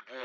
Bitch,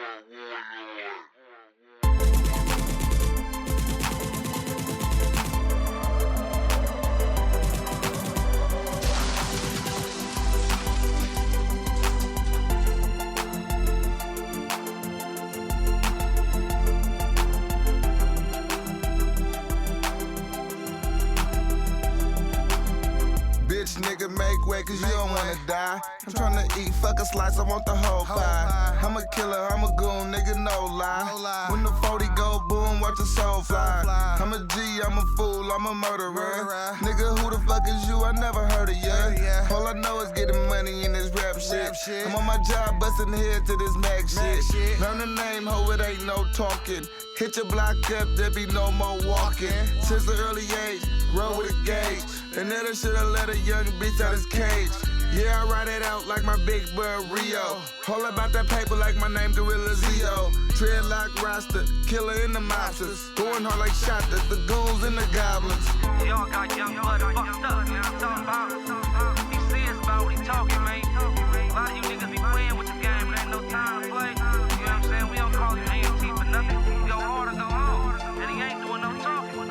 nigga, make way, cause you don't wanna die. I'm tryna eat, fuck a slice, I want the whole pie. I'm a killer, I'm a goon, nigga, no lie. When the 40 go boom, watch the soul fly. I'm a G, I'm a fool, I'm a murderer. Nigga, who the fuck is you? I never heard of ya. All I know is getting money in this rap shit. I'm on my job, busting head to this mag shit. Learn the name, ho, it ain't no talking. Hit your block up, there be no more walking. Since the early age, roll with a gauge. And never should've let a young bitch out his cage. Yeah, I ride it out like my big bud Rio. All about that paper like my name Gorilla Zio. Dreadlock roster, killer in the mobsters. Going hard like shotters, the goons and the goblins. Y'all got young blood fucked up, you know what I'm talking about? He serious about what he talking, man. A lot of you niggas be playing with the game, there ain't no time to play. You know what I'm saying? We don't call him a.n.t. for nothing. Go hard or go home. And he ain't doing no talking.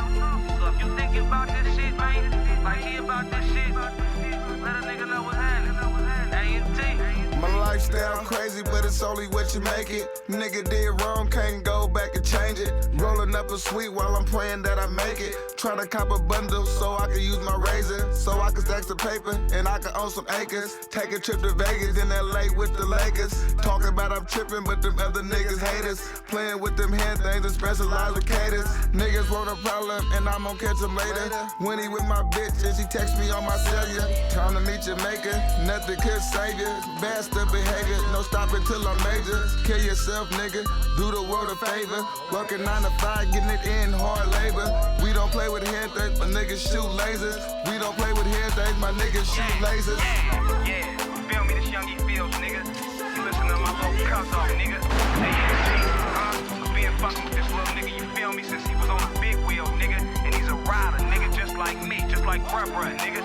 So if you thinking about this shit, man, like he about this shit, let a nigga know what's happening. A.n.t. My lifestyle crazy, but it's only what you make it. Nigga did wrong, can't go back and change it. Rolling up a sweet while I'm praying that I make it. Tryna cop a bundle so I can use my razor, so I can stack some paper and I can own some acres. Take a trip to Vegas in LA with the Lakers. Talking about I'm tripping, but them other niggas haters. Playing with them hand things and specialized locators. Niggas want a problem and I'm gon' catch them later. When he with my bitch and she text me on my cellular. Time to meet your maker, nothing could save you. Bastard behavior, no stopping till I'm major. Kill yourself, nigga, do the world a favor. Working 9 to 5, getting it in hard labor. We don't play with hand things, my niggas shoot lasers. We don't play with hand things, my niggas shoot lasers. Yeah, you feel me? This youngie feels, nigga. You listen to my little cuss off, nigga. A.n.t. I've been fucking with this little nigga, you feel me, since he was on the big wheel, nigga. And he's a rider, nigga, just like me, just like bruh, nigga.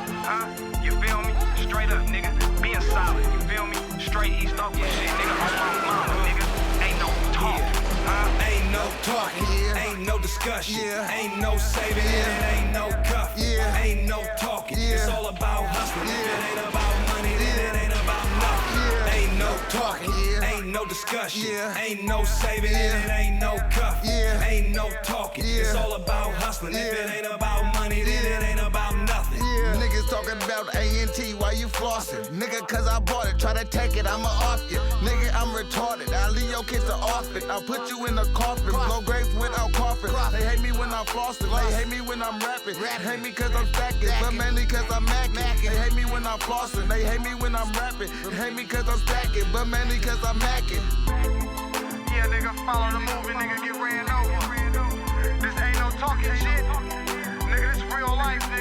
You feel me? Straight up, nigga. Being solid, you feel me? Straight East Oakland shit, nigga. On my mama, nigga. Ain't no talking. Ain't no talking, ain't no discussion, ain't no saving it, ain't no cuffing, ain't no talking. It's all about hustling. If it ain't about money, then it ain't about nothing. Ain't no talking, ain't no discussion, ain't no saving it, ain't no cuffing, ain't no talking. It's all about hustling. If it ain't about money, then it ain't about nothing. Niggas talking about A.n.t. why you flossing? Nigga, cause I bought it, try to take it, I'ma off you. Nigga, I'm retarded, I'll leave your kids to orphan. I'll put you in a coffin, blow grapes without coughing. They hate me when I'm flossing, they hate me when I'm rapping. They hate me cause I'm stacking, but mainly cause I'm macking. They hate me when I'm flossing, they hate me when I'm rapping. They hate me cause I'm stacking, but mainly cause I'm macking. Yeah, nigga, follow the movie, nigga, get ran over. This ain't no talking shit. Nigga, this real life, nigga.